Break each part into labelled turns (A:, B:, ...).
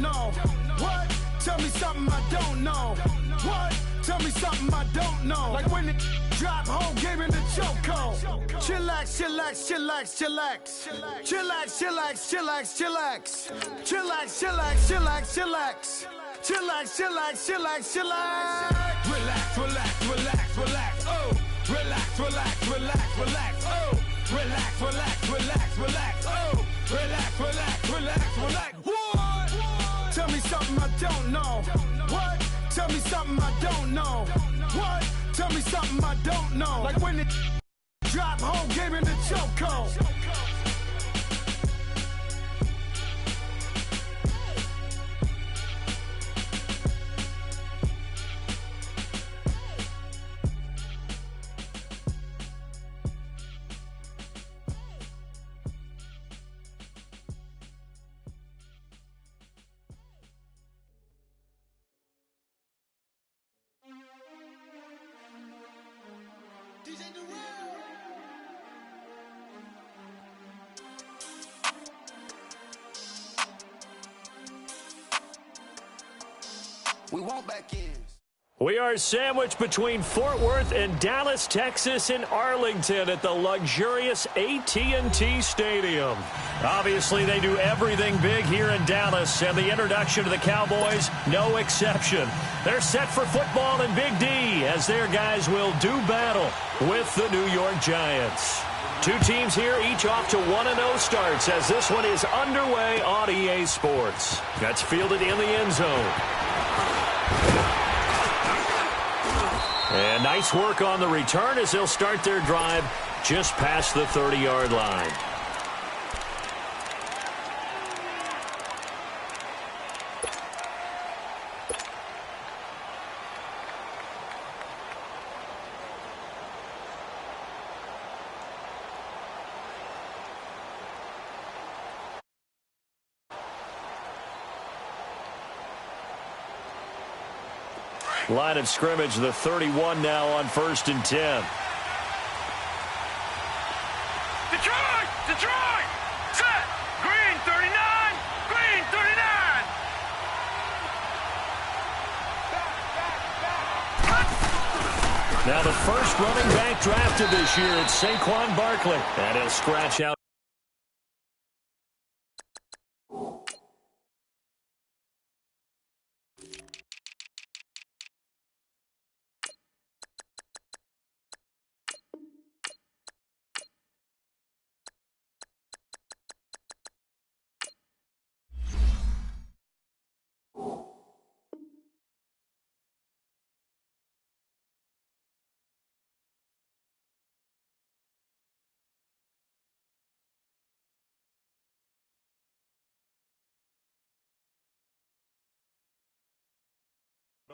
A: don't know. What? Tell me something I don't know. What? Tell me something I don't know. Like when it drop, whole game in the chokehold. Chillax, chillax, chillax, chillax. Chillax, chillax, chillax, chillax. Chillax, chillax, chillax, chillax. Chillax, chillax, chillax, chillax. Relax, relax, relax, relax. Oh, relax, relax, relax, relax. Oh, relax, relax, relax, relax. Oh, relax, relax, relax, relax. What? Tell me something I don't know. What? Tell me something I don't know. What? Tell me something I don't know. Like when it drop, whole game in the chokehold.
B: We want back in.
C: We are sandwiched between Fort Worth and Dallas, Texas, and Arlington at the luxurious AT&T Stadium. Obviously, they do everything big here in Dallas, and the introduction to the Cowboys, no exception. They're set for football in Big D as their guys will do battle with the New York Giants. Two teams here, each off to 1-0 starts as this one is underway on EA Sports. That's fielded in the end zone. And nice work on the return as they'll start their drive just past the 30-yard line. Line of scrimmage, the 31 now on 1st and 10.
D: Detroit! Detroit! Set! Green 39! Green 39!
C: Now the first running back drafted this year, it's Saquon Barkley. And he'll scratch out.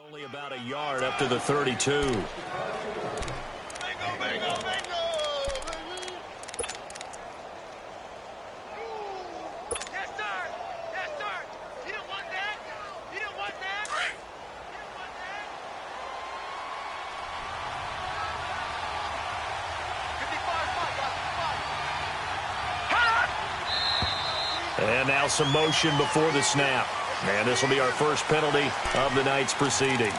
C: Only about a yard up to the 32.
D: Bingo, bingo, bingo, baby! Yes, sir! Yes, sir! You don't want that? You don't want that? You don't want that? 55 spot, 55.
C: And now some motion before the snap. And this will be our first penalty of the night's proceedings.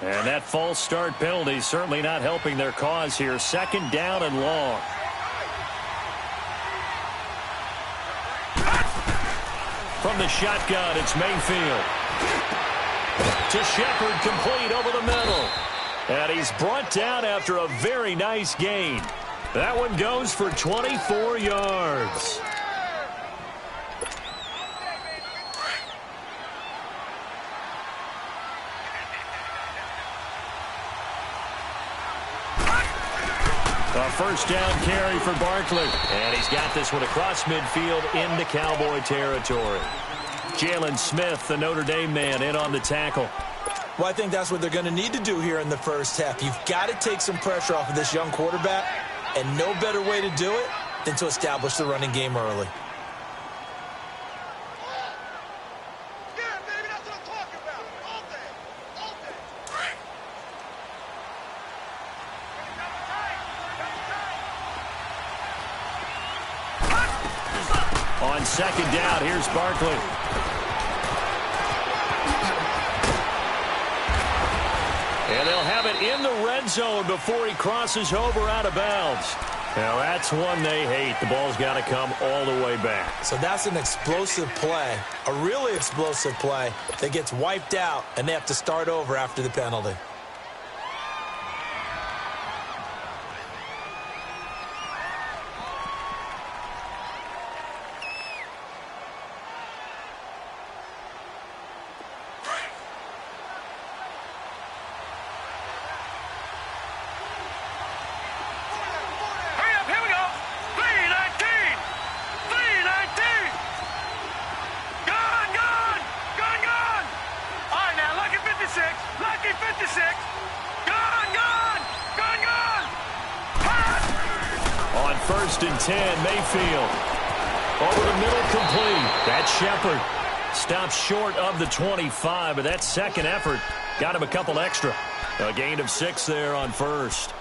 C: And that false start penalty certainly not helping their cause here. 2nd down and long. From the shotgun, it's Mayfield. To Shepard, complete over the middle. And he's brought down after a very nice gain. That one goes for 24 yards. A first down carry for Barkley. And he's got this one across midfield into Cowboy territory. Jalen Smith, the Notre Dame man, in on the tackle.
E: Well, I think that's what they're going to need to do here in the first half. You've got to take some pressure off of this young quarterback, and no better way to do it than to establish the running game early.
D: Yeah, baby, that's what I'm talking about. All day. All day.
C: On second down, here's Barkley. And they'll have it in the red zone before he crosses over out of bounds. Now, that's one they hate. The ball's got to come all the way back.
E: So that's an explosive play, a really explosive play that gets wiped out, and they have to start over after the penalty.
C: First and 10, Mayfield. Over the middle, complete. That's Shepard. Stops short of the 25, but that second effort got him a couple extra. A gain of 6 there on first.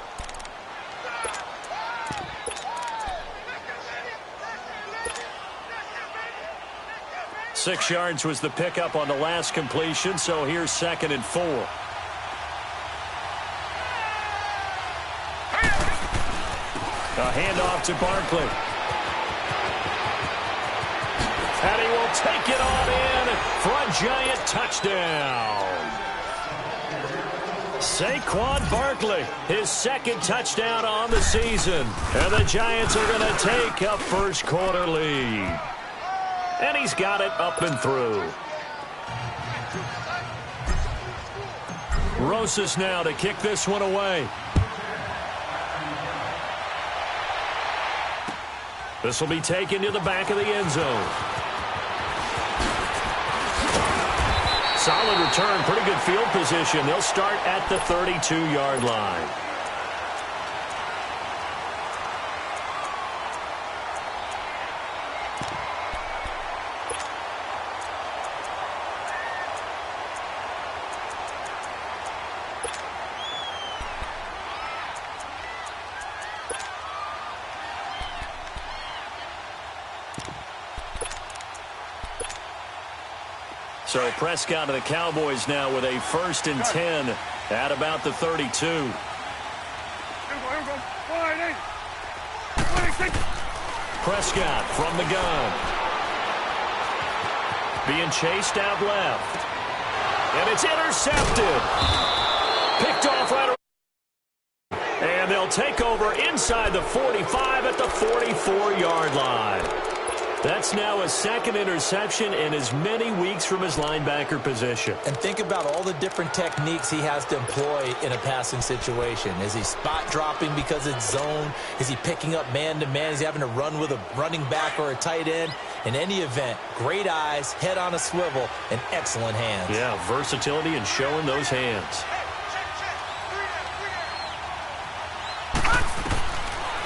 C: Six yards was the pickup on the last completion, so here's 2nd and 4. A handoff to Barkley. And he will take it on in for a giant touchdown. Saquon Barkley, his 2nd touchdown on the season. And the Giants are going to take a first quarter lead. And he's got it up and through. Rosas now to kick this one away. This will be taken to the back of the end zone. Solid return, pretty good field position. They'll start at the 32-yard line. So Prescott to the Cowboys now with a 1st and 10 at about the 32. Prescott from the gun. Being chased out left. And it's intercepted. Picked off right around. And they'll take over inside the 45 at the 44-yard line. That's now a 2nd interception in as many weeks from his linebacker position. And think about all the different techniques he has to employ in a passing situation. Is he spot dropping because it's zone? Is he picking up man-to-man? Is he having to run with a running back or a tight end? In any event, great eyes, head on a swivel, and excellent hands. Yeah, versatility and showing those hands.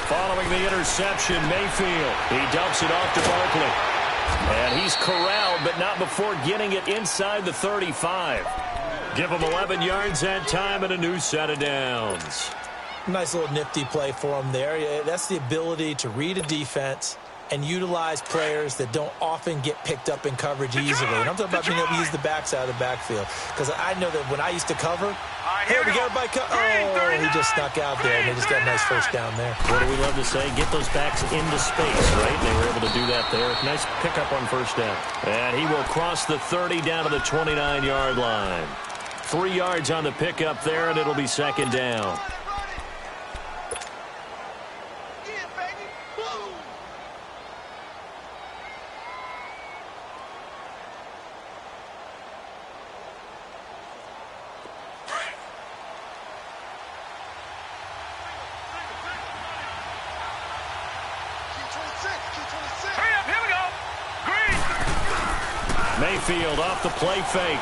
C: Following the interception, Mayfield. He dumps it off to Barkley. And he's corralled, but not before getting it inside the 35. Give him 11 yards that time and a new set of downs. Nice little nifty play for him there. That's the ability to read a defense and utilize players that don't often get picked up in coverage easily. And I'm talking about being able to use the backside of the backfield. Because I know that when I used to cover, hey, we got everybody oh, he just snuck out there, and they just got a nice first down there. What do we love to say? Get those backs into space, right? And they were able to do that there. Nice pickup on first down. And he will cross the 30 down to the 29-yard line. 3 yards on the pickup there, and it'll be 2nd down. Mayfield off the play fake.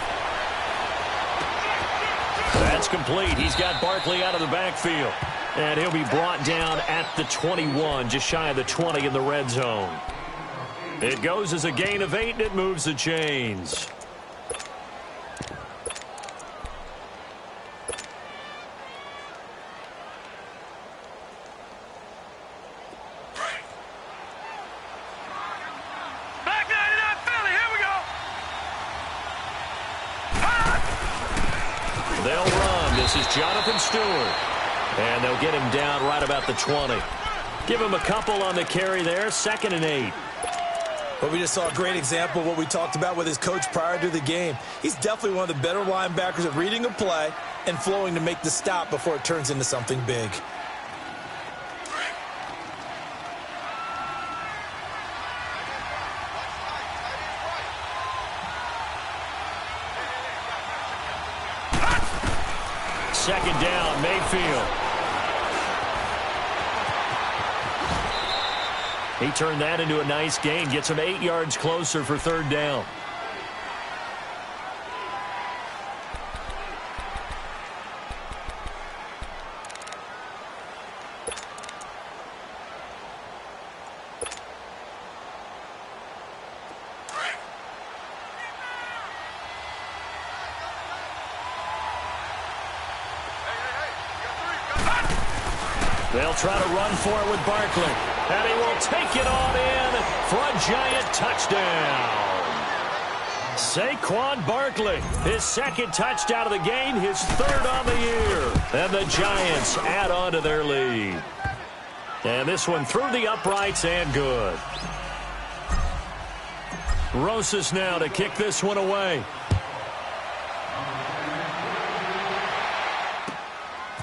C: That's complete. He's got Barkley out of the backfield. And he'll be brought down at the 21, just shy of the 20 in the red zone. It goes as a gain of 8, and it moves the chains. They'll run. This is Jonathan Stewart. And they'll get him down right about the 20. Give him a couple on the carry there. 2nd and 8.
E: Well, we just saw a great example of what we talked about with his coach prior to the game. He's definitely one of the better linebackers at reading a play and flowing to make the stop before it turns into something big.
C: Second down, Mayfield. He turned that into a nice gain. Gets him 8 yards closer for 3rd down. They'll try to run for it with Barkley. And he will take it on in for a giant touchdown. Saquon Barkley, his 2nd touchdown of the game, his 3rd on the year. And the Giants add on to their lead. And this one through the uprights and good. Rosas now to kick this one away.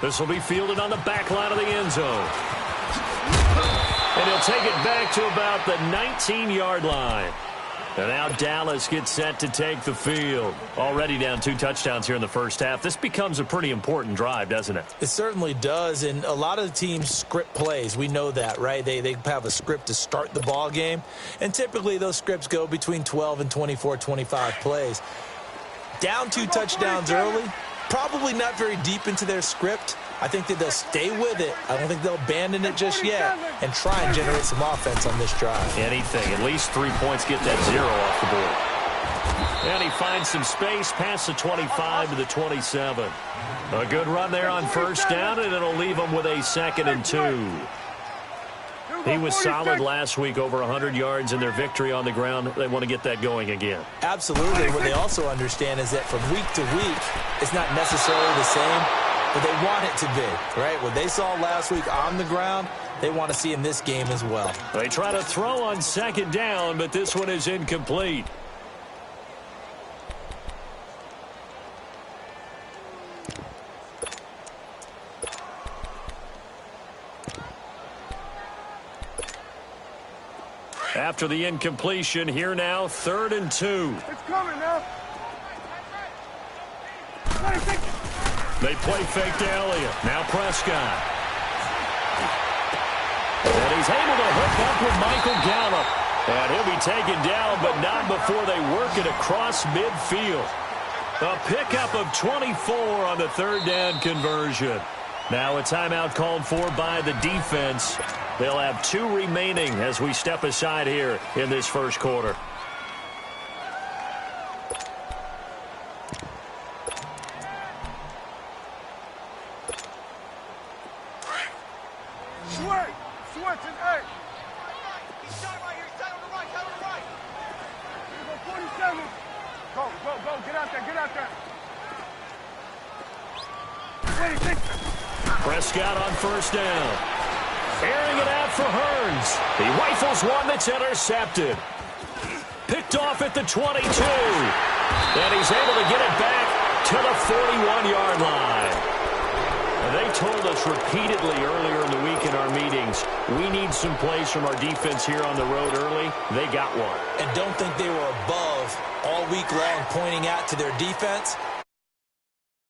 C: This will be fielded on the back line of the end zone. And he'll take it back to about the 19-yard line. And now Dallas gets set to take the field. Already down 2 touchdowns here in the first half. This becomes a pretty important drive, doesn't it?
E: It certainly does, and a lot of the teams script plays. We know that, right? They have a script to start the ball game, and typically those scripts go between 12 and 24, 25 plays. Down 2 touchdowns early, probably not very deep into their script. I think that they'll stay with it. I don't think they'll abandon it just yet and try and generate some offense on this drive.
C: Anything. At least 3 points, get that 0 off the board. And he finds some space past the 25 to the 27. A good run there on 1st down, and it'll leave him with a 2nd and 2. He was solid last week, over 100 yards in their victory on the ground. They want to get that going again.
E: Absolutely. What they also understand is that from week to week, it's not necessarily the same, but they want it to be, right? What they saw last week on the ground, they want to see in this game as well.
C: They try to throw on 2nd down, but this one is incomplete. After the incompletion, here now, 3rd and 2.
A: It's coming now.
C: They play fake to Elliott. Now Prescott. And he's able to hook up with Michael Gallup. And he'll be taken down, but not before they work it across midfield. A pickup of 24 on the 3rd down conversion. Now a timeout called for by the defense. They'll have 2 remaining as we step aside here in this first quarter.
A: Switch and 8.
D: He's shot right here. He's on the right. He's on the right.
A: Here we go, 47. Go. Get out there. 26.
C: Prescott on 1st down. Airing it out for Hearns. He rifles one that's intercepted. Picked off at the 22. And he's able to get it back to the 41-yard line. And they told us repeatedly earlier in the week in our meetings, we need some plays from our defense here on the road early. They got one.
E: And don't think they were above all week long pointing out to their defense.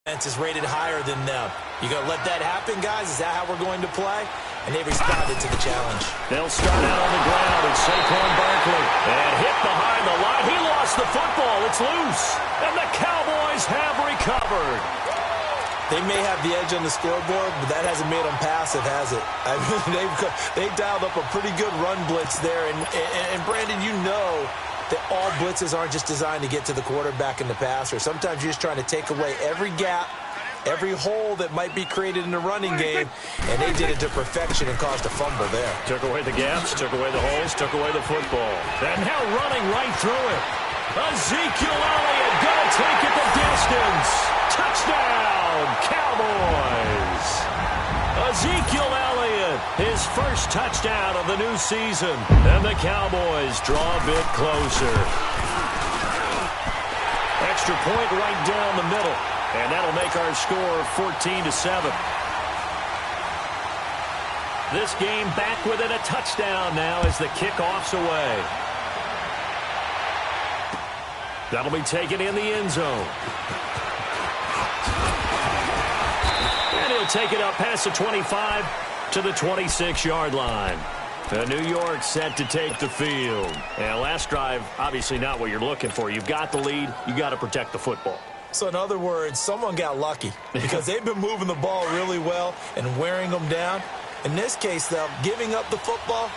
E: Defense is rated higher than them. You going to let that happen, guys? Is that how we're going to play? And they responded to the challenge.
C: They'll start out on the ground. It's Saquon Barkley. And hit behind the line. He lost the football. It's loose. And the Cowboys have recovered.
E: They may have the edge on the scoreboard, but that hasn't made them passive, has it? I mean, they've dialed up a pretty good run blitz there. And Brandon, you know that all blitzes aren't just designed to get to the quarterback and the passer. Sometimes you're just trying to take away every gap, every hole that might be created in the running game, and they did it to perfection and caused a fumble there. Took away the gaps, took away the holes, took away the football.
C: And now running right through it. Ezekiel Elliott going to take it the distance. Touchdown! his first touchdown of the new season. And the Cowboys draw a bit closer. Extra point right down the middle. And that'll make our score 14-7. This game back within a touchdown now as the kickoff's away. That'll be taken in the end zone. And he'll take it up past the 25 to the 26-yard line. New York set to take the field. And last drive, obviously not what you're looking for. You've got the lead. You got to protect the football.
E: So in other words, someone got lucky because they've been moving the ball really well and wearing them down. In this case, though, giving up the football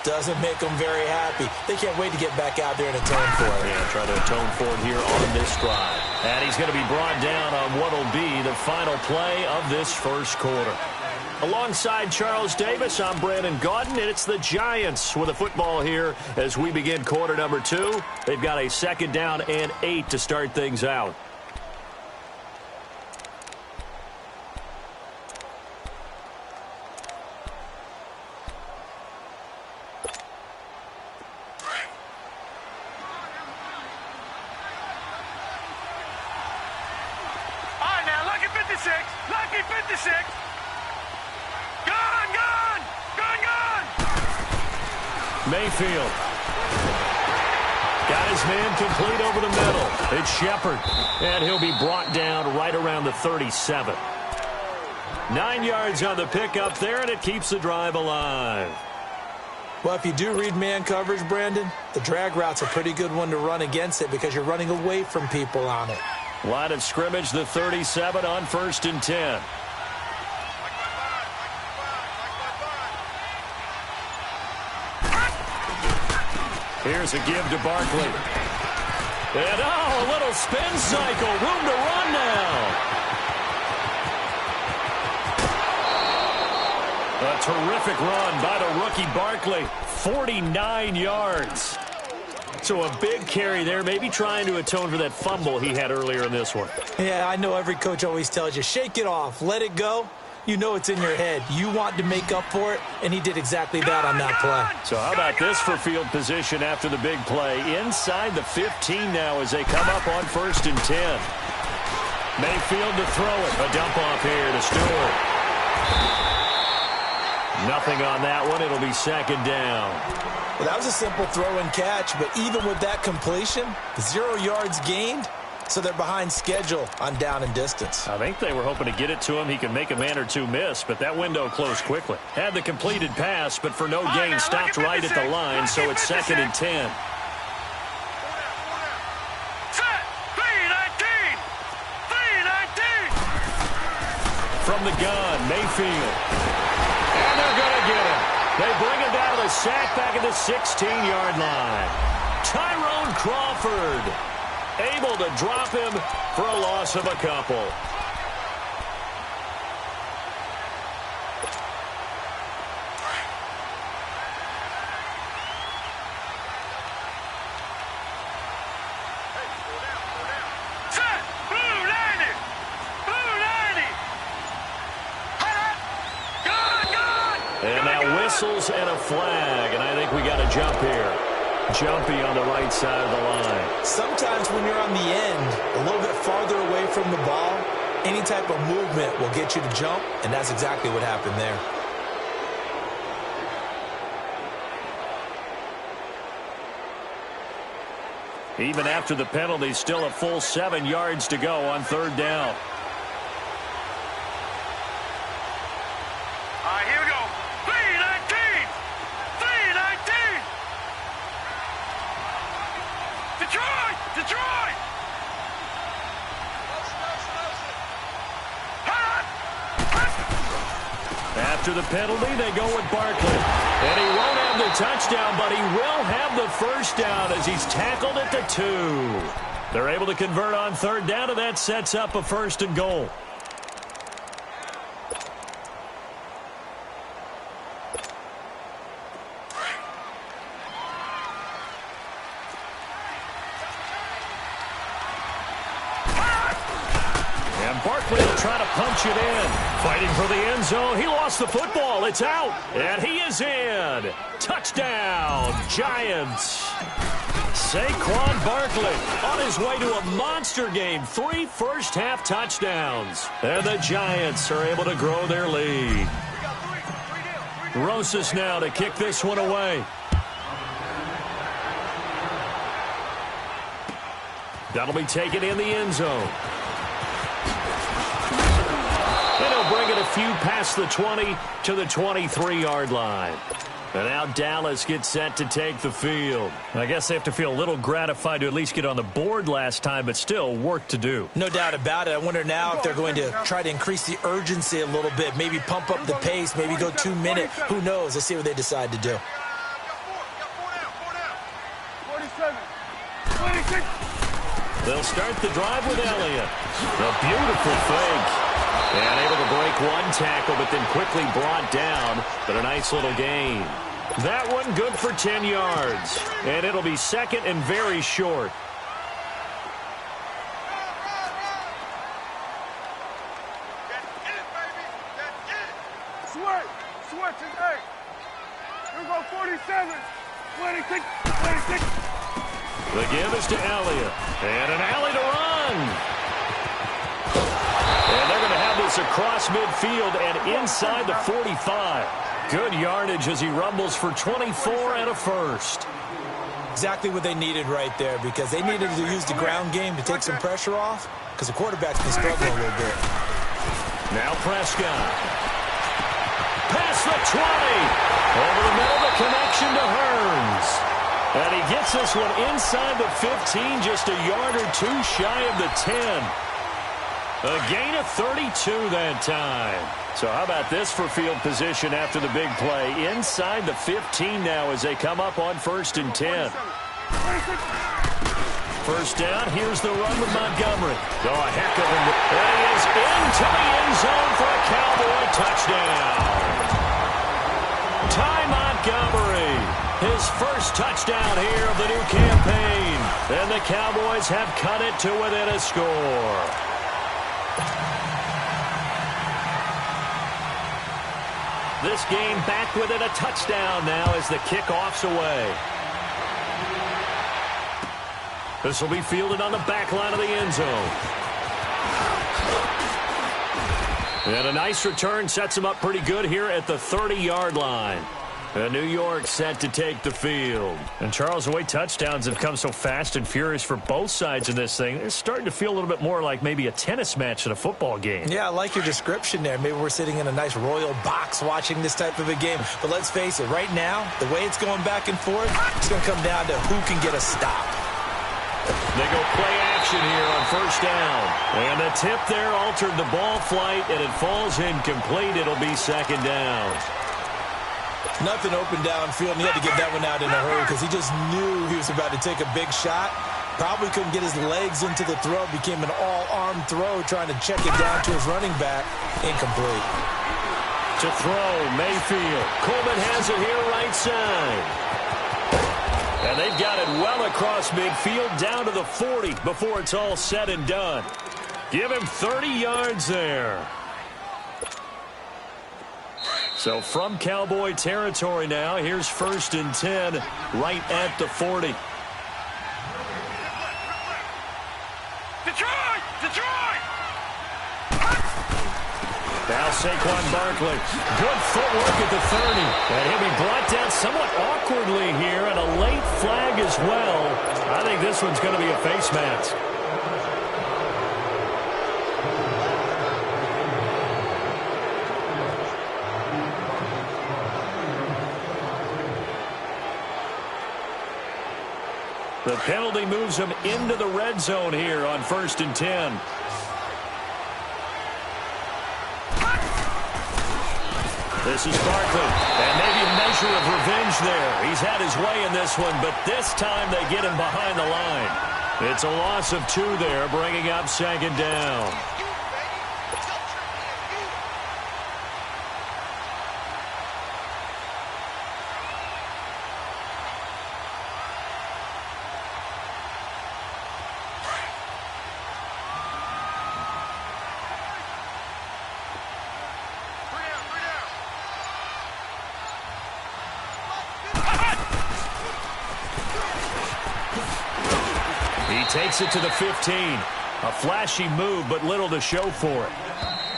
E: doesn't make them very happy. They can't wait to get back out there and atone for it.
C: Yeah, try to atone for it here on this drive. And he's going to be brought down on what will be the final play of this first quarter. Alongside Charles Davis, I'm Brandon Gaudin, and it's the Giants with the football here as we begin quarter number 2. They've got a 2nd down and 8 to start things out.
D: Lucky 56. Gone.
C: Mayfield. Got his man complete over the middle. It's Shepard. And he'll be brought down right around the 37. 9 yards on the pickup there, and it keeps the drive alive.
E: Well, if you do read man coverage, Brandon, the drag route's a pretty good one to run against it because you're running away from people on it.
C: Line of scrimmage, the 37 on 1st and 10. Here's a give to Barkley. And, a little spin cycle. Room to run now. A terrific run by the rookie Barkley. 49 yards. So a big carry there, maybe trying to atone for that fumble he had earlier in this one.
E: Yeah, I know every coach always tells you, shake it off, let it go. You know it's in your head. You want to make up for it, and he did exactly that on that play.
C: So how about this for field position after the big play? Inside the 15 now as they come up on 1st and 10. Mayfield to throw it. A dump off here to Stewart. Nothing on that one. It'll be 2nd down.
E: Well, that was a simple throw and catch, but even with that completion, 0 yards gained, so they're behind schedule on down and distance.
C: I think they were hoping to get it to him. He could make a man or two miss, but that window closed quickly. Had the completed pass, but for no gain, stopped right at the line, so it's 2nd and 10. From the gun, Mayfield. And they're going to get him. They bring him down to the sack back at the 16-yard line. Tyrone Crawford able to drop him for a loss of a couple. And now whistles and a flag, and I think we got a jump here. Jumpy on the right side of the line.
E: Sometimes when you're on the end, a little bit farther away from the ball, any type of movement will get you to jump, and that's exactly what happened there.
C: Even after the penalty, still a full 7 yards to go on 3rd down.
D: Here we go. 3-19. Detroit.
C: After the penalty, they go with Barkley. And he won't have the touchdown, but he will have the 1st down as he's tackled at the 2. They're able to convert on 3rd down, and that sets up a 1st and goal. Barkley will try to punch it in. Fighting for the end zone. He lost the football. It's out. And he is in. Touchdown, Giants. Saquon Barkley on his way to a monster game. 3 first-half touchdowns. And the Giants are able to grow their lead. Rosas now to kick this one away. That'll be taken in the end zone. And he'll bring it a few past the 20 to the 23-yard line. And now Dallas gets set to take the field. I guess they have to feel a little gratified to at least get on the board last time, but still work to do.
E: No doubt about it. I wonder now if they're going to try to increase the urgency a little bit, maybe pump up the pace, maybe go 2-minute. Who knows? Let's see what they decide to do.
A: 47, 26.
C: They'll start the drive with Elliott. A beautiful fake. And able to break one tackle, but then quickly brought down. But a nice little gain. That one good for 10 yards. And it'll be second and very short.
A: Switch today. Here we go, 47, 26, 26.
C: The give is to Elliott. And an alley to run. And they're going to have this across midfield and inside the 45. Good yardage as he rumbles for 24 and a first.
E: Exactly what they needed right there, because they needed to use the ground game to take some pressure off, because the quarterback's been struggling a little bit.
C: Now Prescott. Past the 20. Over the middle, the connection to Hearns. And he gets this one inside the 15, just a yard or two shy of the 10. A gain of 32 that time. So how about this for field position after the big play? Inside the 15 now as they come up on 1st and 10. First down, here's the run with Montgomery. Oh, a heck of a... And he is into the end zone for a Cowboy touchdown. Ty Montgomery, his first touchdown here of the new campaign. And the Cowboys have cut it to within a score. This game back within a touchdown now as the kickoff's away. This will be fielded on the back line of the end zone. And a nice return sets him up pretty good here at the 30-yard line. And New York set to take the field. And Charles, the way touchdowns have come so fast and furious for both sides in this thing, it's starting to feel a little bit more like maybe a tennis match than a football game. Yeah, I like your description there. Maybe we're sitting in a nice royal box watching this type of a game. But let's face it, right now, the way it's going back and forth, it's going to come down to who can get a stop. They go play action here on first down. And the tip there altered the ball flight, and it falls incomplete. It'll be second down.
E: Nothing open downfield, and he had to get that one out in a hurry because he just knew he was about to take a big shot. Probably couldn't get his legs into the throw. Became an all-arm throw trying to check it down to his running back. Incomplete.
C: To throw, Mayfield. Coleman has it here right side. And they've got it well across midfield down to the 40 before it's all said and done. Give him 30 yards there. So from Cowboy territory now, here's 1st and 10 right at the 40.
D: Detroit! Detroit!
C: Now Saquon Barkley. Good footwork at the 30. And he'll be brought down somewhat awkwardly here, and a late flag as well. I think this one's going to be a face mask. The penalty moves him into the red zone here on 1st and 10. This is Barkley, and maybe a measure of revenge there. He's had his way in this one, but this time they get him behind the line. It's a loss of 2 there, bringing up second down. takes it to the 15. A flashy move, but little to show for it.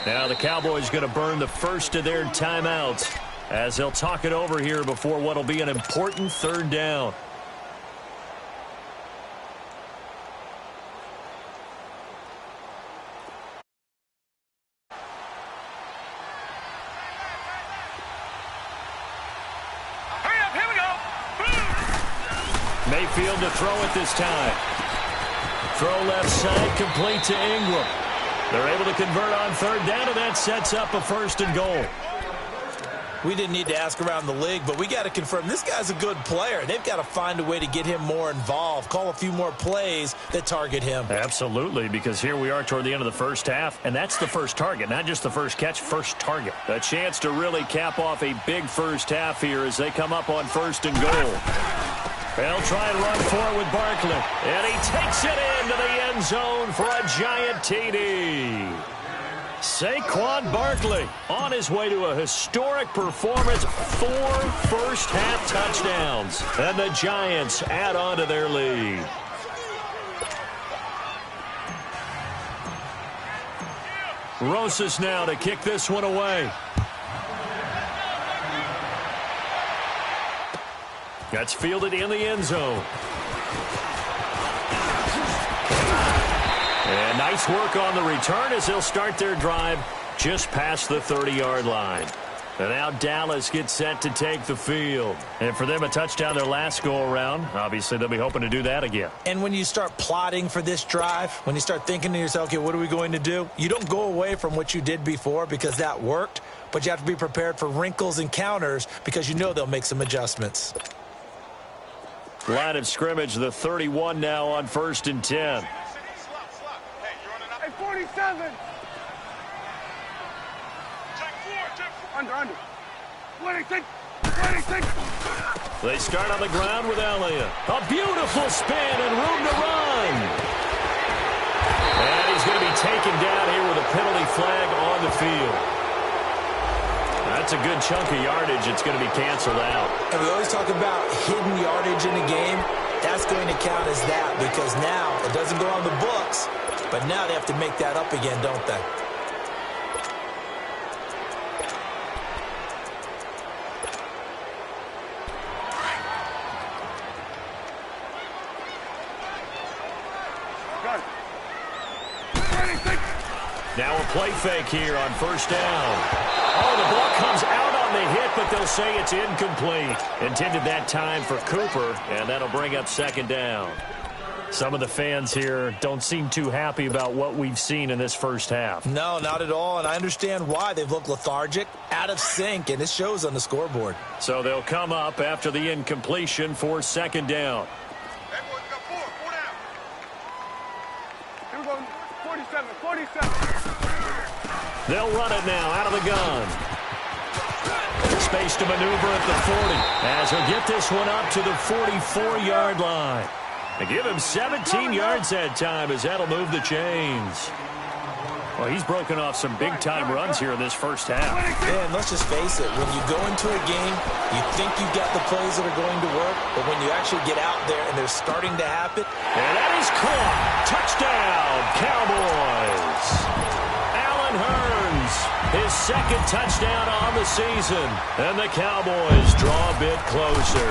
C: Now the Cowboys going to burn the first of their timeouts as they'll talk it over here before what will be an important third down. Mayfield to throw it this time. Throw left side, complete to Ingram. They're able to convert on third down, and that sets up a 1st and goal.
E: We didn't need to ask around the league, but we got to confirm this guy's a good player. They've got to find a way to get him more involved, call a few more plays that target him.
C: Absolutely, because here we are toward the end of the first half, and that's the first target, not just the first catch, first target. A chance to really cap off a big first half here as they come up on 1st and goal. They'll try and run for it with Barkley. And he takes it into the end zone for a giant TD. Saquon Barkley on his way to a historic performance. 4 first-half touchdowns. And the Giants add on to their lead. Rosas now to kick this one away. That's fielded in the end zone. And nice work on the return as they'll start their drive just past the 30-yard line. And now Dallas gets set to take the field. And for them, a touchdown their last go-around. Obviously, they'll be hoping to do that again.
E: And when you start plotting for this drive, when you start thinking to yourself, okay, what are we going to do? You don't go away from what you did before because that worked, but you have to be prepared for wrinkles and counters because you know they'll make some adjustments.
C: Line of scrimmage, the 31 now on 1st and 10.
D: Hey, 47. Under. 26.
C: They start on the ground with Elliott. A beautiful spin and room to run. And he's going to be taken down here with a penalty flag on the field. That's a good chunk of yardage. It's going to be canceled out.
E: And we always talk about hidden yardage in a game. That's going to count as that because now it doesn't go on the books, but now they have to make that up again, don't they?
C: Now a play fake here on 1st down. Oh, the ball comes out on the hit, but they'll say it's incomplete. Intended that time for Cooper, and that'll bring up 2nd down. Some of the fans here don't seem too happy about what we've seen in this first half.
E: No, not at all, and I understand why. They've looked lethargic, out of sync, and it shows on the scoreboard.
C: So they'll come up after the incompletion for 2nd down.
D: Hey, boys, we got 4 down. Here we go, 47.
C: They'll run it now out of the gun. Space to maneuver at the 40 as he'll get this one up to the 44-yard line. They give him 17 yards that time as that'll move the chains. Well, he's broken off some big-time runs here in this first half.
E: And let's just face it, when you go into a game, you think you've got the plays that are going to work, but when you actually get out there and they're starting to happen.
C: And that is caught. Touchdown, Cowboys. Allen Hurns, his 2nd touchdown on the season. And the Cowboys draw a bit closer.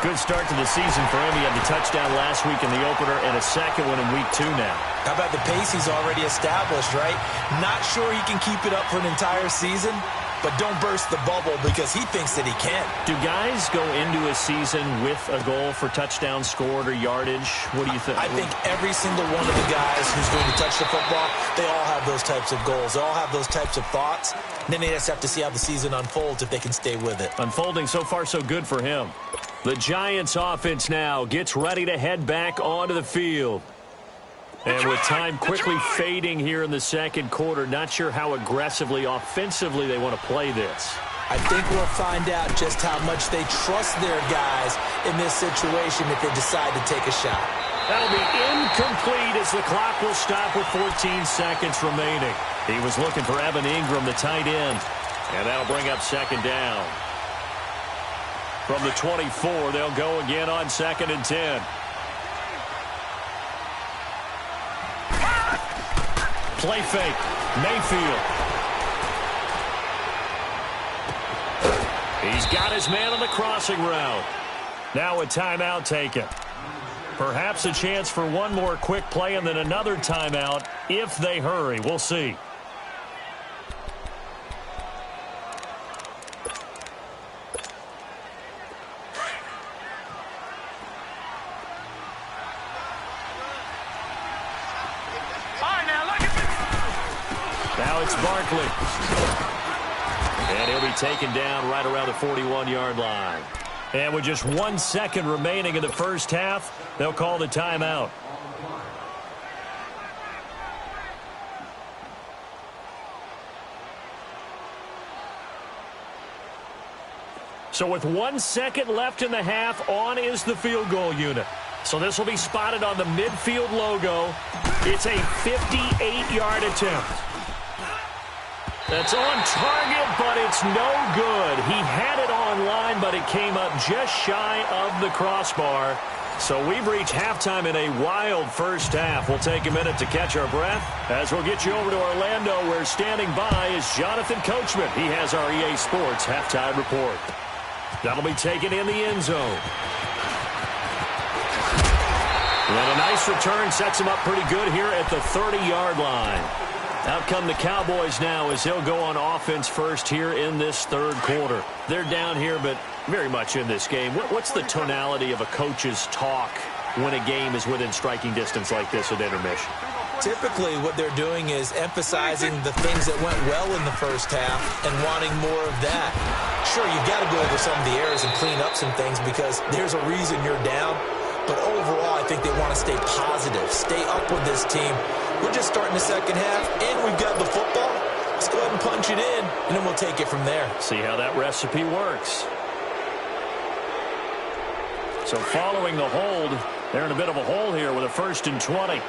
C: Good start to the season for him. He had the touchdown last week in the opener and a 2nd one in week 2 now.
E: How about the pace he's already established, right? Not sure he can keep it up for an entire season, but don't burst the bubble because he thinks that he can.
C: Do guys go into a season with a goal for touchdown scored or yardage? What do you think?
E: I think every single one of the guys who's going to touch the football, they all have those types of goals. They all have those types of thoughts. And then they just have to see how the season unfolds if they can stay with it.
C: Unfolding so far so good for him. The Giants offense now gets ready to head back onto the field. And with time quickly fading here in the 2nd quarter, not sure how aggressively, offensively they want to play this.
E: I think we'll find out just how much they trust their guys in this situation if they decide to take a shot.
C: That'll be incomplete as the clock will stop with 14 seconds remaining. He was looking for Evan Ingram, the tight end. And that'll bring up 2nd down. From the 24, they'll go again on 2nd and 10. Play fake. Mayfield. He's got his man on the crossing route. Now a timeout taken. Perhaps a chance for one more quick play and then another timeout if they hurry. We'll see. Now it's Barkley. And he'll be taken down right around the 41-yard line. And with just 1 second remaining in the first half, they'll call the timeout. So with 1 second left in the half, on is the field goal unit. So this will be spotted on the midfield logo. It's a 58-yard attempt. That's on target, but it's no good. He had it on line, but it came up just shy of the crossbar. So we've reached halftime in a wild first half. We'll take a minute to catch our breath as we'll get you over to Orlando, where standing by is Jonathan Coachman. He has our EA Sports halftime report. That'll be taken in the end zone. And a nice return sets him up pretty good here at the 30-yard line. Out come the Cowboys now as they'll go on offense first here in this third quarter. They're down here, but very much in this game. What's the tonality of a coach's talk when a game is within striking distance like this at intermission?
E: Typically, what they're doing is emphasizing the things that went well in the first half and wanting more of that. Sure, you've got to go over some of the errors and clean up some things because there's a reason you're down. But overall, I think they want to stay positive, stay up with this team. We're just starting the second half, and we've got the football. Let's go ahead and punch it in, and then we'll take it from there.
C: See how that recipe works. So following the hold, they're in a bit of a hole here with a 1st and 20.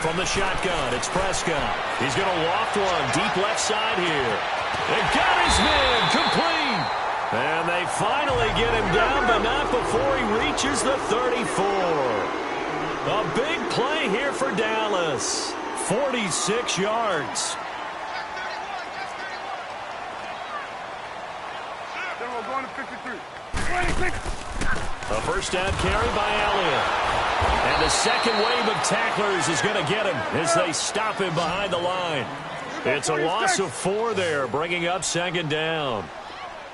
C: From the shotgun, it's Prescott. He's going to loft one deep left side here. They got his man complete. And they finally get him down, but not before he reaches the 34. A big play here for Dallas. 46 yards. A first down carry by Elliott. And the second wave of tacklers is going to get him as they stop him behind the line. It's a loss of 4 there, bringing up 2nd down.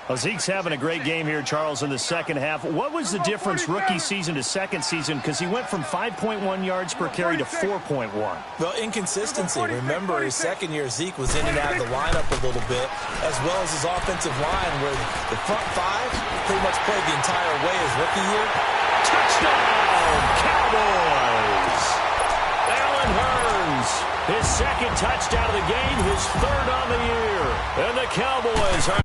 C: Well, Zeke's having a great game here, Charles, in the second half. What was the difference rookie season to second season? Because he went from 5.1 yards per carry to 4.1.
E: Well, inconsistency. Remember, his second year, Zeke was in and out of the lineup a little bit, as well as his offensive line, where the front 5 pretty much played the entire way his rookie year.
C: Touchdown, Cowboys! Allen Hurns, his second touchdown of the game, his 3rd on the year. And the Cowboys are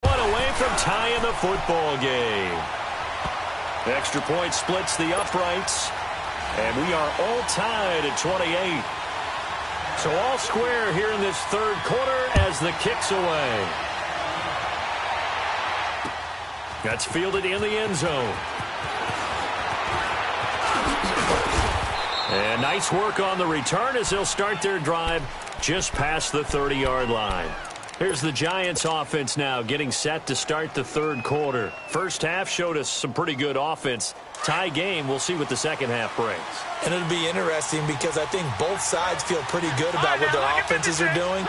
C: away from tying the football game. Extra point splits the uprights, and we are all tied at 28. So all square here in this third quarter as the kick's away. That's fielded in the end zone. And nice work on the return as they'll start their drive just past the 30-yard line. Here's the Giants offense now getting set to start the third quarter. First half showed us some pretty good offense. Tie game, we'll see what the second half brings.
E: And it'll be interesting because I think both sides feel pretty good about what their offenses are doing.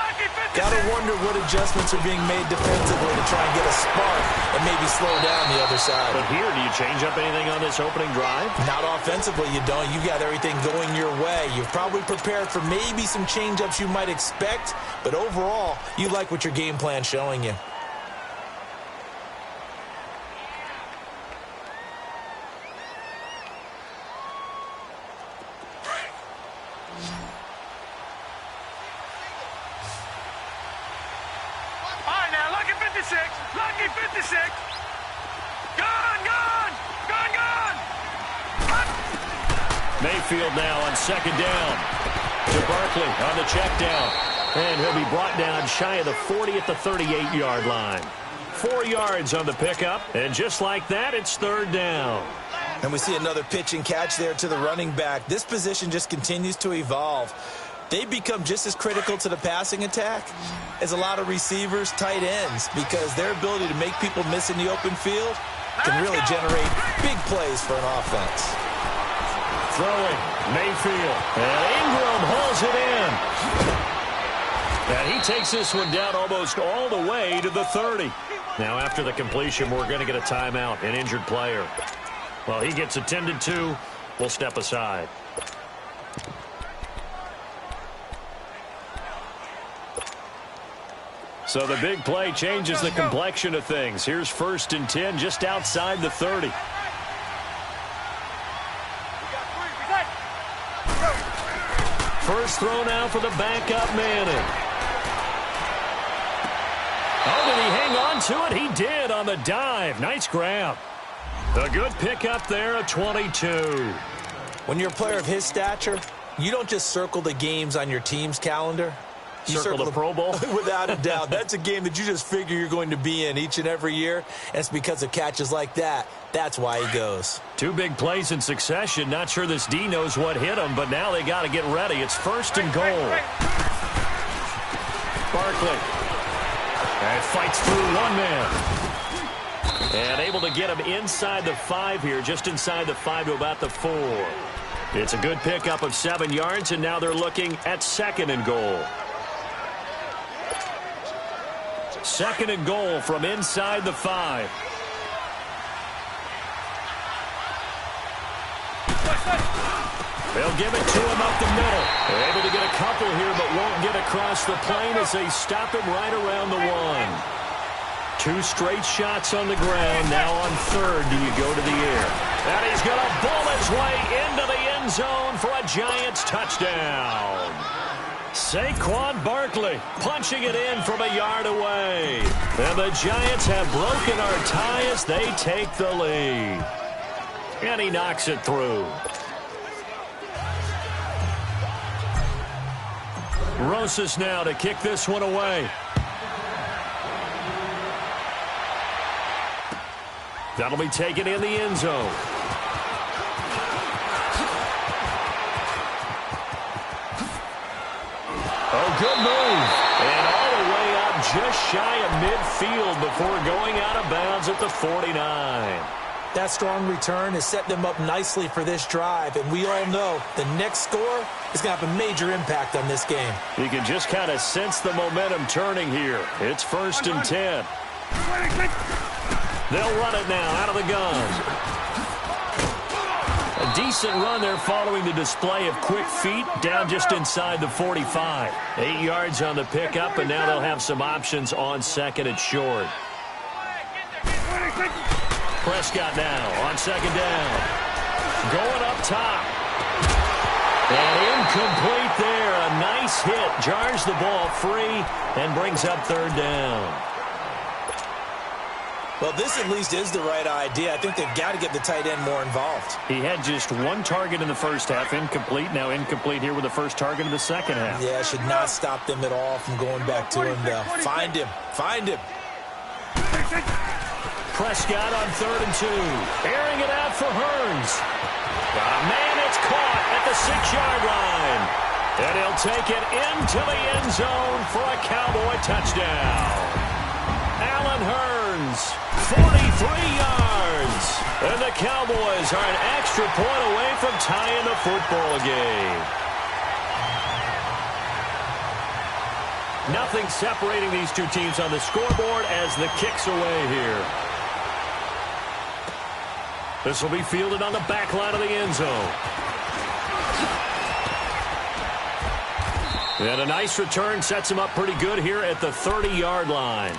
E: Got to wonder what adjustments are being made defensively to try and get a spark and maybe slow down the other side.
C: But here, do you change up anything on this opening drive?
E: Not offensively, you don't. You got everything going your way. You've probably prepared for maybe some change-ups you might expect, but overall, you like what your game plan's showing you.
D: Lucky 56. Gone.
C: Mayfield now on 2nd down. To Barkley on the check down. And he'll be brought down shy of the 40 at the 38-yard line. 4 yards on the pickup. And just like that, it's 3rd down.
E: And we see another pitch and catch there to the running back. This position just continues to evolve. They become just as critical to the passing attack as a lot of receivers, tight ends, because their ability to make people miss in the open field can really generate big plays for an offense.
C: Throwing, Mayfield, and Ingram hauls it in. And he takes this one down almost all the way to the 30. Now after the completion, we're going to get a timeout, an injured player. Well, he gets attended to. We'll step aside. So the big play changes the complexion of things. Here's 1st and 10 just outside the 30. First throw now for the backup Manning. Oh, did he hang on to it? He did on the dive. Nice grab. A good pickup there at 22.
E: When you're a player of his stature, you don't just circle the games on your team's calendar. You
C: circle the Pro Bowl?
E: Without a doubt. That's a game that you just figure you're going to be in each and every year. And it's because of catches like that. That's why he goes.
C: 2 big plays in succession. Not sure this D knows what hit him, but now they got to get ready. It's 1st and goal. Barkley. And fights through one man. And able to get him inside the 5 here, just inside the 5 to about the 4. It's a good pickup of 7 yards, and now they're looking at 2nd and goal. 2nd and goal from inside the 5. They'll give it to him up the middle. They're able to get a couple here, but won't get across the plane as they stop him right around the 1. 2 straight shots on the ground. Now on 3rd, do you go to the air? And he's going to bull his way into the end zone for a Giants touchdown. Saquon Barkley punching it in from a yard away. And the Giants have broken our tie as they take the lead. And he knocks it through. Rosas now to kick this one away. That'll be taken in the end zone. Oh, good move. And all the way up just shy of midfield before going out of bounds at the 49.
E: That strong return has set them up nicely for this drive, and we all know the next score is going to have a major impact on this game.
C: You can just kind of sense the momentum turning here. It's 1st and 10. They'll run it now out of the gun. A decent run there following the display of quick feet down just inside the 45. 8 yards on the pickup, and now they'll have some options on 2nd and short. Prescott now on 2nd down. Going up top. And incomplete there. A nice hit. Jars the ball free and brings up 3rd down.
E: Well, this at least is the right idea. I think they've got to get the tight end more involved.
C: He had just 1 target in the first half. Incomplete. Now incomplete here with the first target in the second half.
E: Yeah, should not stop them at all from going back to him, though. Find him. Find him.
C: Prescott on 3rd and 2. Airing it out for Hearns. Got a man that's caught at the 6-yard line. And he'll take it into the end zone for a Cowboy touchdown. Allen Hearns, 43 yards. And the Cowboys are an extra point away from tying the football game. Nothing separating these two teams on the scoreboard as the kick's away here. This will be fielded on the back line of the end zone. And a nice return sets him up pretty good here at the 30-yard line.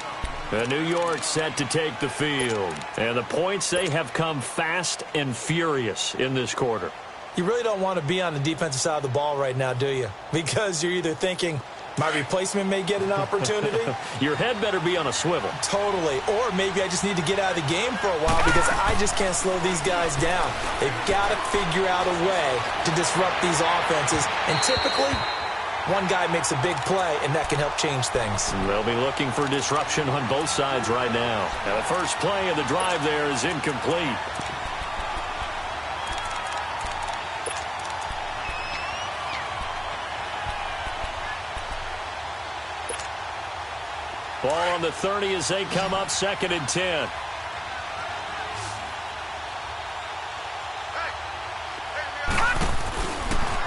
C: And New York set to take the field. And the points, they have come fast and furious in this quarter.
E: You really don't want to be on the defensive side of the ball right now, do you? Because you're either thinking, my replacement may get an opportunity.
C: Your head better be on a swivel.
E: Totally. Or maybe I just need to get out of the game for a while because I just can't slow these guys down. They've got to figure out a way to disrupt these offenses. And typically, one guy makes a big play, and that can help change things.
C: They'll be looking for disruption on both sides right now. And the first play of the drive there is incomplete. Ball on the 30 as they come up 2nd and 10.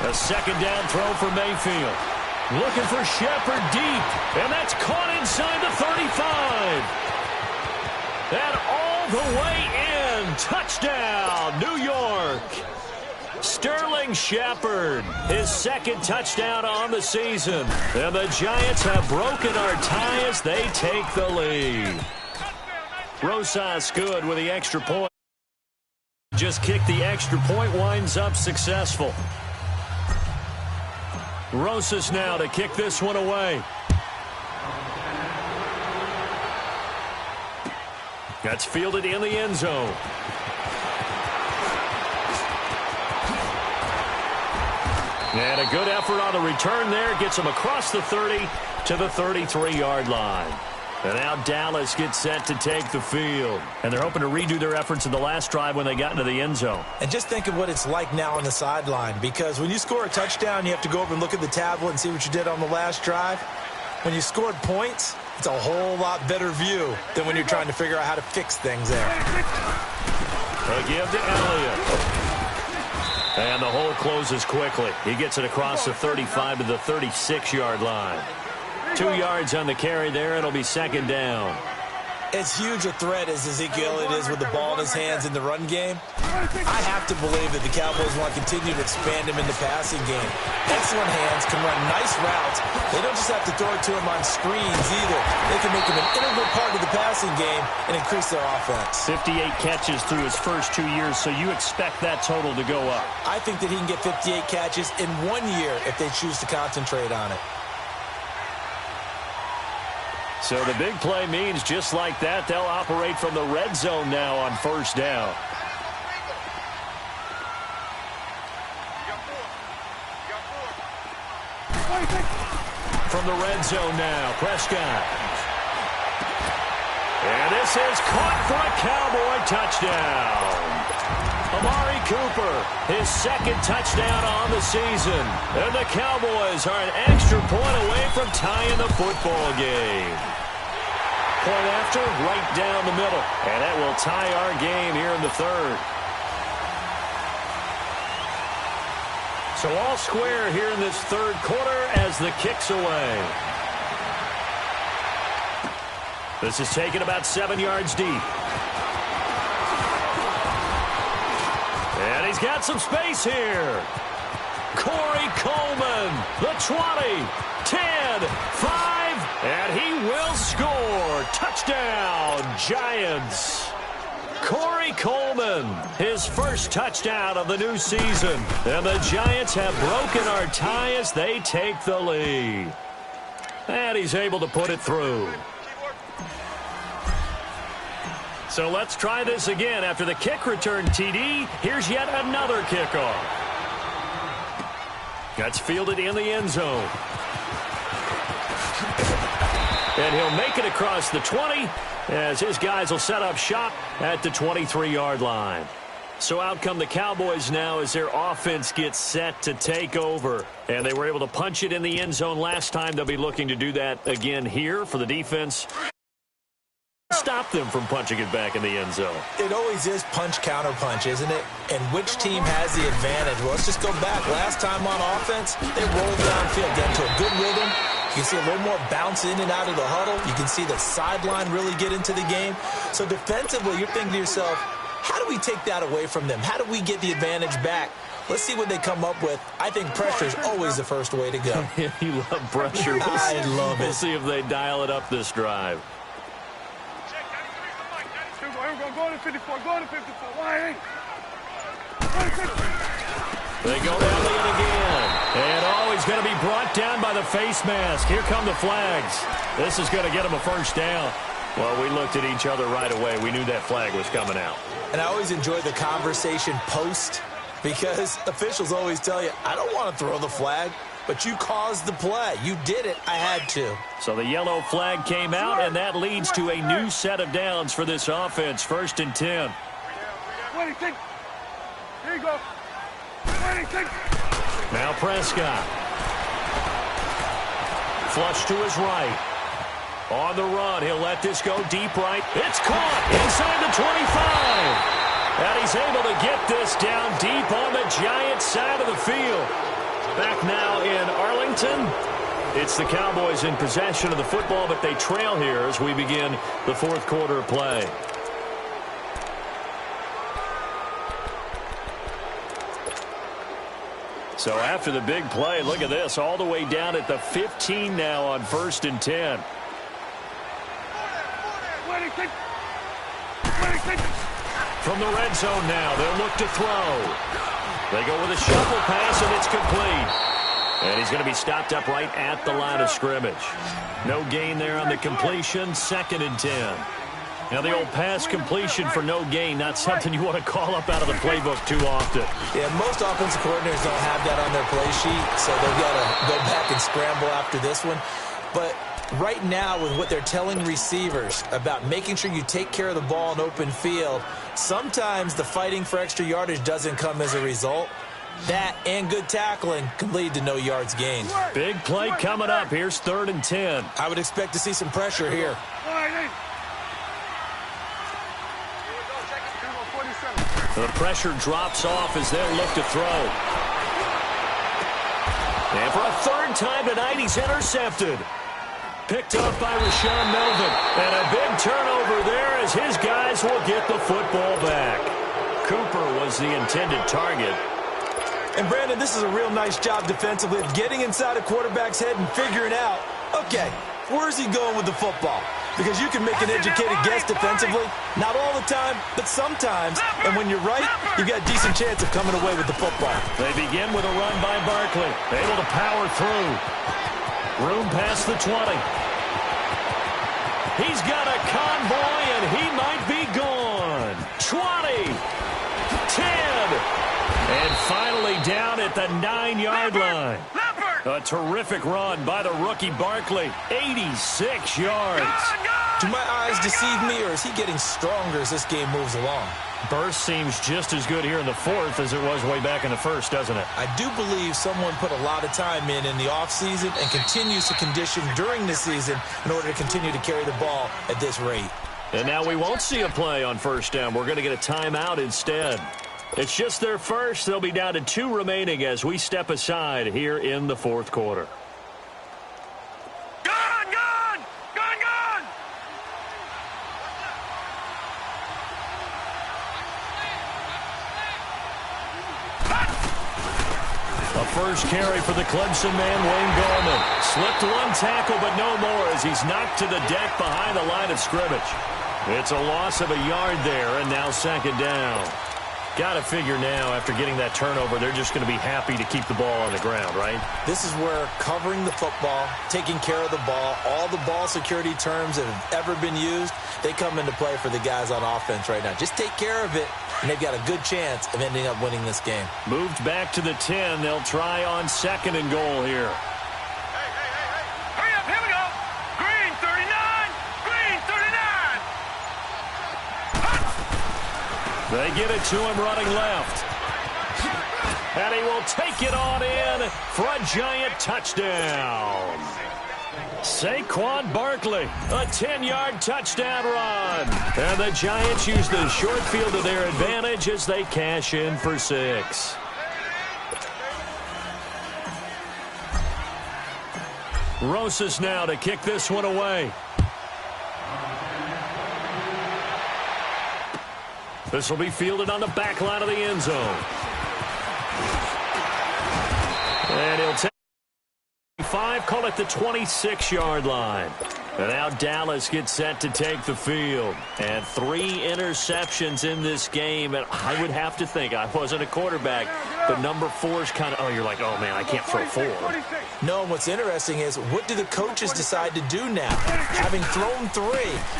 C: A 2nd down throw for Mayfield. Looking for Shepard deep, and that's caught inside the 35. And all the way in. Touchdown, New York. Sterling Shepard, his 2nd touchdown on the season. And the Giants have broken our tie as they take the lead. Rosas good with the extra point. Just kicked the extra point, winds up successful. Rosas now to kick this one away. That's fielded in the end zone. And a good effort on the return there. Gets him across the 30 to the 33-yard line. And now Dallas gets set to take the field. And they're hoping to redo their efforts in the last drive when they got into the end zone.
E: And just think of what it's like now on the sideline. Because when you score a touchdown, you have to go over and look at the tablet and see what you did on the last drive. When you scored points, it's a whole lot better view than when you're trying to figure out how to fix things there.
C: A give to Elliott. And the hole closes quickly. He gets it across the 35 to the 36-yard line. 2 yards on the carry there. It'll be 2nd down.
E: As huge a threat as Ezekiel Elliott is with the ball in his hands in the run game, I have to believe that the Cowboys want to continue to expand him in the passing game. Excellent hands, can run nice routes. They don't just have to throw it to him on screens either. They can make him an integral part of the passing game and increase their offense.
C: 58 catches through his first 2 years, so you expect that total to go up.
E: I think that he can get 58 catches in 1 year if they choose to concentrate on it.
C: So the big play means just like that, they'll operate from the red zone now on 1st down. From the red zone now, Prescott. And this is caught for a Cowboy touchdown. Amari Cooper, his 2nd touchdown on the season. And the Cowboys are an extra point away from tying the football game. Point after, right down the middle. And that will tie our game here in the 3rd. So all square here in this 3rd quarter as the kick's away. This is taken about 7 yards deep. And he's got some space here. Corey Coleman, the 20, 10, 5, and he will score. Touchdown, Giants. Corey Coleman, his first touchdown of the new season. And the Giants have broken our tie as they take the lead. And he's able to put it through. So let's try this again. After the kick return TD, here's yet another kickoff. That's fielded in the end zone. And he'll make it across the 20 as his guys will set up shop at the 23-yard line. So out come the Cowboys now as their offense gets set to take over. And they were able to punch it in the end zone last time. They'll be looking to do that again here for the defense. Stop them from punching it back in the end zone.
E: It always is punch, counter punch, isn't it? And which team has the advantage? Well, let's just go back. Last time on offense, they rolled downfield, get into a good rhythm. You can see a little more bounce in and out of the huddle. You can see the sideline really get into the game. So defensively, you're thinking to yourself, how do we take that away from them? How do we get the advantage back? Let's see what they come up with. I think pressure is always the first way to go.
C: You love pressure.
E: I love it.
C: We'll see if they dial it up this drive.
D: Go to 54, go to 54. Why?
C: They go Elliott again. And he's going to be brought down by the face mask. Here come the flags. This is going to get him a first down. Well, we looked at each other right away. We knew that flag was coming out.
E: And I always enjoy the conversation post because officials always tell you, I don't want to throw the flag, but you caused the play. You did it. I had to.
C: So the yellow flag came out, and that leads to a new set of downs for this offense. 1st and 10.
D: Here you go.
C: Now Prescott. Flush to his right. On the run, he'll let this go deep right. It's caught inside the 25. And he's able to get this down deep on the Giants side of the field. Back now in Arlington. It's the Cowboys in possession of the football, but they trail here as we begin the fourth quarter of play. So after the big play, look at this, all the way down at the 15 now on 1st and 10. From the red zone now, they'll look to throw. They go with a shuffle pass, and it's complete. And he's going to be stopped up right at the line of scrimmage. No gain there on the completion, 2nd and 10. Now, the old pass completion for no gain, not something you want to call up out of the playbook too often.
E: Yeah, most offensive coordinators don't have that on their play sheet, so they've got to go back and scramble after this one. But right now, with what they're telling receivers about making sure you take care of the ball in open field, sometimes the fighting for extra yardage doesn't come as a result. That and good tackling can lead to no yards gained.
C: Big play coming up. Here's 3rd and 10.
E: I would expect to see some pressure here.
C: The pressure drops off as they'll look to throw. And for a 3rd time tonight, he's intercepted. Picked up by Rashawn Melvin. And a big turnover there as his guys will get the football back. Cooper was the intended target.
E: And, Brandon, this is a real nice job defensively of getting inside a quarterback's head and figuring out, okay, where's he going with the football? Because you can make an educated guess defensively. Not all the time, but sometimes. And when you're right, you've got a decent chance of coming away with the football.
C: They begin with a run by Barkley. Able to power through. Room past the 20. He's got a convoy, and he might be gone. 20. 10. And finally down at the 9-yard line. A terrific run by the rookie Barkley. 86 yards.
E: Do my eyes deceive me, or is he getting stronger as this game moves along?
C: Burst seems just as good here in the 4th as it was way back in the 1st, doesn't it?
E: I do believe someone put a lot of time in the offseason and continues to condition during the season in order to continue to carry the ball at this rate.
C: And now we won't see a play on 1st down. We're going to get a timeout instead. It's just their first. They'll be down to 2 remaining as we step aside here in the 4th quarter.
D: Gone! Gone! Gone! Gone!
C: A first carry for the Clemson man, Wayne Gallman. Slipped 1 tackle, but no more as he's knocked to the deck behind the line of scrimmage. It's a loss of a yard there, and now 2nd down. Got to figure now, after getting that turnover, they're just going to be happy to keep the ball on the ground, right?
E: This is where covering the football, taking care of the ball, all the ball security terms that have ever been used, they come into play for the guys on offense right now. Just take care of it, and they've got a good chance of ending up winning this game.
C: Moved back to the 10. They'll try on 2nd and goal here.
D: Hurry up, here we go. Green 39, green 39.
C: They get it to him running left. And he will take it on in for a giant touchdown. Saquon Barkley, a 10-yard touchdown run. And the Giants use the short field to their advantage as they cash in for 6. Rosas now to kick this one away. This will be fielded on the back line of the end zone. And he'll take 5, call it the 26-yard line. And now Dallas gets set to take the field. And 3 interceptions in this game. And I would have to think, I wasn't a quarterback, but number 4 is kind of, oh, you're like, oh, man, I can't throw 4.
E: No, and what's interesting is, what do the coaches decide to do now? Having thrown 3,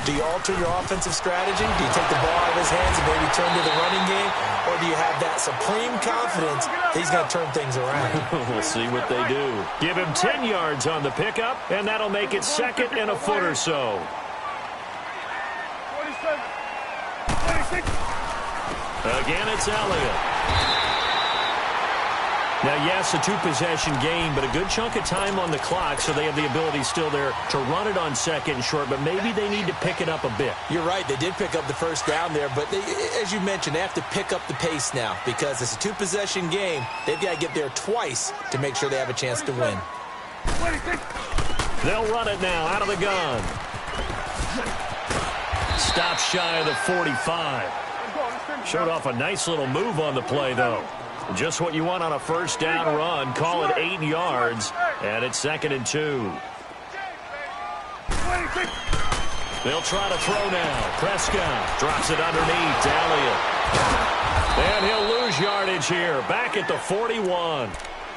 E: do you alter your offensive strategy? Do you take the ball out of his hands and maybe turn to the running game? Or do you have that supreme confidence that he's going to turn things around?
C: We'll see what they do. Give him 10 yards on the pickup, and that'll make it 2nd and a foot or so.
D: 47, 26.
C: Again, it's Elliott. Now, yes, a two-possession game, but a good chunk of time on the clock, so they have the ability still there to run it on second and short, but maybe they need to pick it up a bit.
E: You're right. They did pick up the first down there, but as you mentioned, they have to pick up the pace now because it's a two-possession game. They've got to get there twice to make sure they have a chance to win.
C: They'll run it now out of the gun. Stop shy of the 45. Showed off a nice little move on the play, though. Just what you want on a first down run. Call it 8 yards, and it's 2nd and 2. They'll try to throw now. Prescott drops it underneath to Elliott. And he'll lose yardage here. Back at the 41.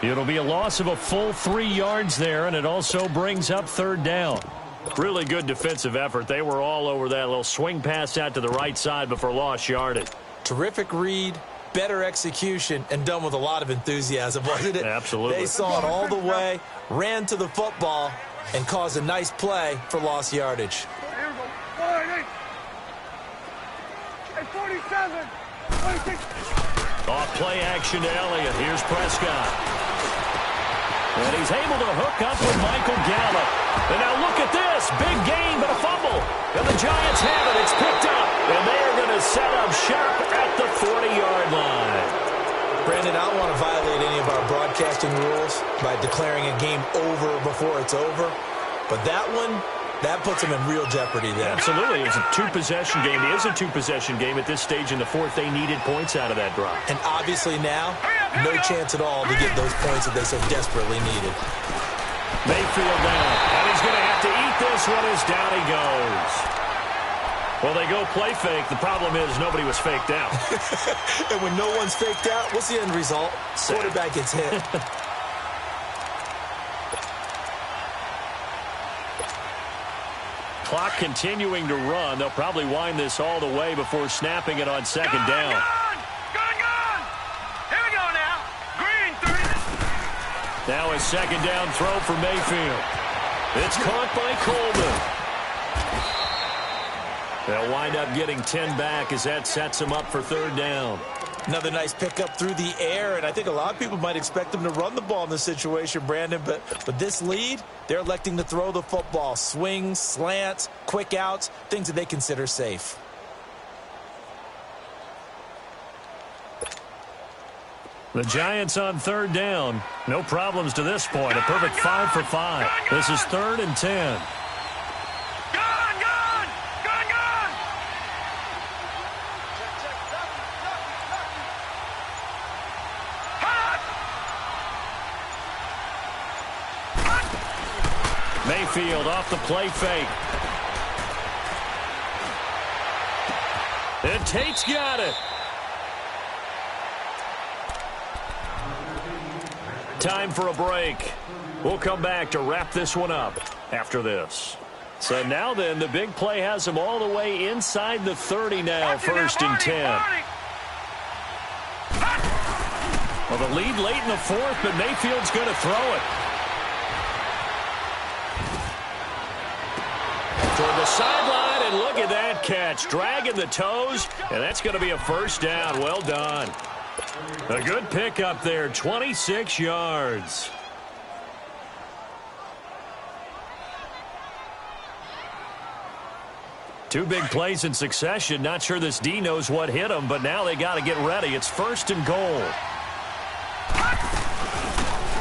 C: It'll be a loss of a full 3 yards there, and it also brings up 3rd down. Really good defensive effort. They were all over that little swing pass out to the right side before lost yardage.
E: Terrific read, better execution, and done with a lot of enthusiasm, wasn't it?
C: Absolutely.
E: They saw it all the way, ran to the football, and caused a nice play for lost yardage.
D: Here we go. 48. Hey, 47. 46.
C: Off play action to Elliott. Here's Prescott. And he's able to hook up with Michael Gallup. And now look at this. Big gain, but a fumble. And the Giants have it. It's picked up. And they are going to set up shop at the 40-yard line.
E: Brandon, I don't want to violate any of our broadcasting rules by declaring a game over before it's over. But that one, that puts them in real jeopardy there.
C: Absolutely. It's a two-possession game. It is a two-possession game at this stage in the fourth. They needed points out of that drive.
E: And obviously now, no chance at all to get those points that they so desperately needed.
C: Mayfield down. And he's going to have to eat this one as down he goes. Well, they go play fake. The problem is nobody was faked out.
E: And when no one's faked out, what's the end result? Quarterback gets hit.
C: Clock continuing to run. They'll probably wind this all the way before snapping it on 2nd down.
D: Gone! Here we go now. Green 3.
C: Now a 2nd down throw for Mayfield. It's caught by Coleman. They'll wind up getting 10 back as that sets them up for 3rd down.
E: Another nice pickup through the air, and I think a lot of people might expect them to run the ball in this situation, Brandon, but this lead, they're electing to throw the football. Swings, slants, quick outs, things that they consider safe.
C: The Giants on 3rd down. No problems to this point. A perfect 5 for 5. This is 3rd and 10. Mayfield off the play fake. And Tate's got it. Time for a break. We'll come back to wrap this one up after this. So now then, the big play has them all the way inside the 30 now, 1st and 10. Well, the lead late in the 4th, but Mayfield's going to throw it. Toward the sideline, and look at that catch. Dragging the toes, and that's going to be a 1st down. Well done. A good pickup there, 26 yards. Two big plays in succession. Not sure this D knows what hit him, but now they got to get ready. It's 1st and goal.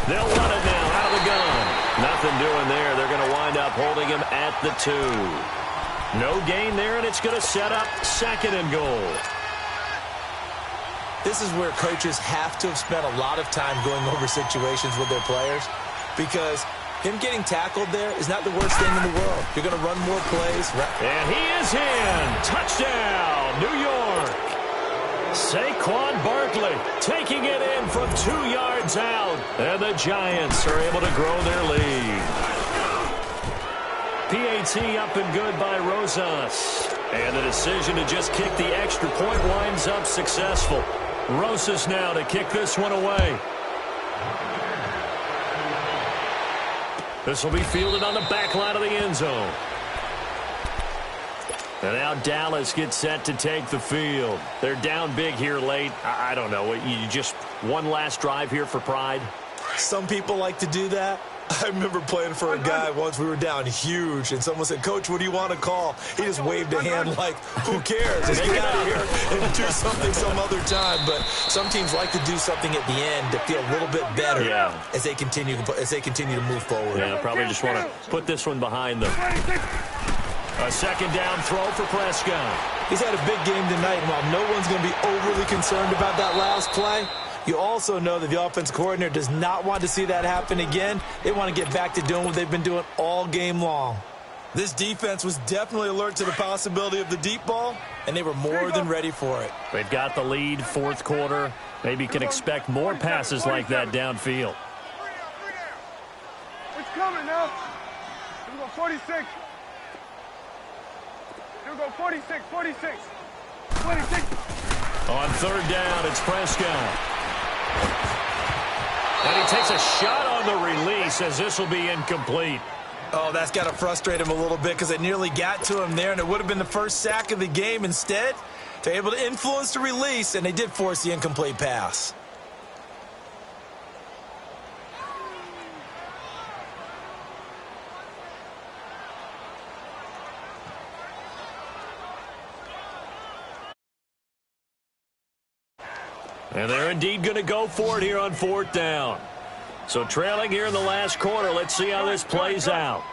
C: They'll run it now out of the gun. Nothing doing there. They're going to wind up holding him at the 2. No gain there, and it's going to set up 2nd and goal.
E: This is where coaches have to have spent a lot of time going over situations with their players because him getting tackled there is not the worst thing in the world. You're going to run more plays.
C: And he is in. Touchdown, New York. Saquon Barkley taking it in from 2 yards out. And the Giants are able to grow their lead. PAT up and good by Rosas. And the decision to just kick the extra point winds up successful. Rosas now to kick this one away. This will be fielded on the back line of the end zone. And now Dallas gets set to take the field. They're down big here late. I don't know. You just one last drive here for pride?
E: Some people like to do that. I remember playing for a guy once. We were down huge, and someone said, "Coach, what do you want to call?" He just waved a hand like, "Who cares? Let's get out of here and do something some other time." But some teams like to do something at the end to feel a little bit better as they continue to move forward.
C: Yeah, probably just want to put this one behind them. A second down throw for Prescott.
E: He's had a big game tonight, and while no one's going to be overly concerned about that last play, you also know that the offense coordinator does not want to see that happen again. They want to get back to doing what they've been doing all game long. This defense was definitely alert to the possibility of the deep ball, and they were more than ready for it.
C: They've got the lead, fourth quarter. Maybe can expect more passes like that downfield.
A: It's coming now. Here we go, 46. Here we go, 46, 46. 26.
C: On third down, it's Prescott. And he takes a shot on the release as this will be incomplete.
E: Oh, that's got to frustrate him a little bit because it nearly got to him there, and it would have been the first sack of the game. Instead, they're able to influence the release, and they did force the incomplete pass.
C: And they're indeed going to go for it here on fourth down. So trailing here in the last quarter. Let's see how this plays out.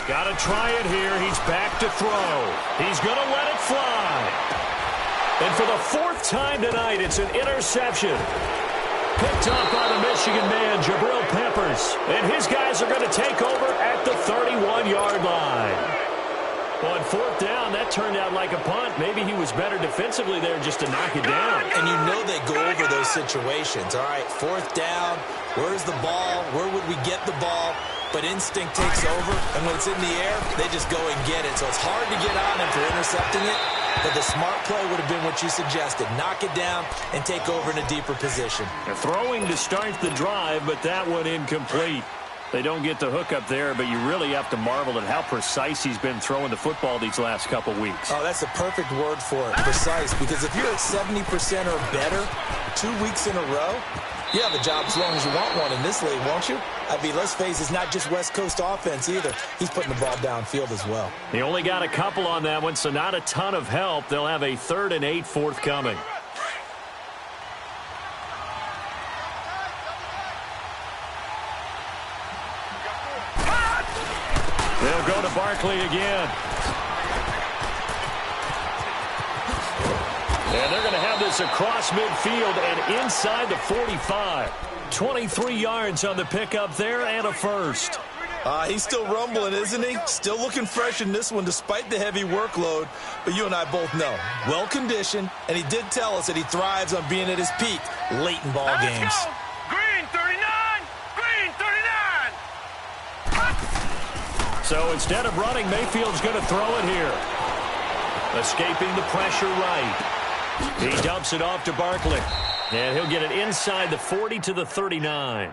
C: Got to try it here. He's back to throw. He's going to let it fly. And for the fourth time tonight, it's an interception. Picked up by the Michigan man, Jabril Peppers. And his guys are going to take over at the 31-yard line. Well, on fourth down, that turned out like a punt. Maybe he was better defensively there just to knock it down.
E: And you know they go over those situations. All right, fourth down, where's the ball? Where would we get the ball? But instinct takes over, and when it's in the air, they just go and get it. So it's hard to get on him for intercepting it, but the smart play would have been what you suggested. Knock it down and take over in a deeper position.
C: They're throwing to start the drive, but that one incomplete. They don't get the hook up there, but you really have to marvel at how precise he's been throwing the football these last couple weeks.
E: Oh, that's the perfect word for it, precise, because if you're at 70% or better 2 weeks in a row, you have a job as long as you want one in this league, won't you? I mean, let's face it, it's not just West Coast offense either. He's putting the ball downfield as well.
C: He only got a couple on that one, so not a ton of help. They'll have a 3rd and 8 forthcoming. They'll go to Barkley again. And they're going to have this across midfield and inside the 45. 23 yards on the pickup there and a first.
E: He's still rumbling, isn't he? Still looking fresh in this one despite the heavy workload. But you and I both know, well-conditioned, and he did tell us that he thrives on being at his peak late in ball games.
D: Go. Green 39! Green 39!
C: So instead of running, Mayfield's going to throw it here. Escaping the pressure right. He dumps it off to Barkley. And he'll get it inside the 40 to the 39.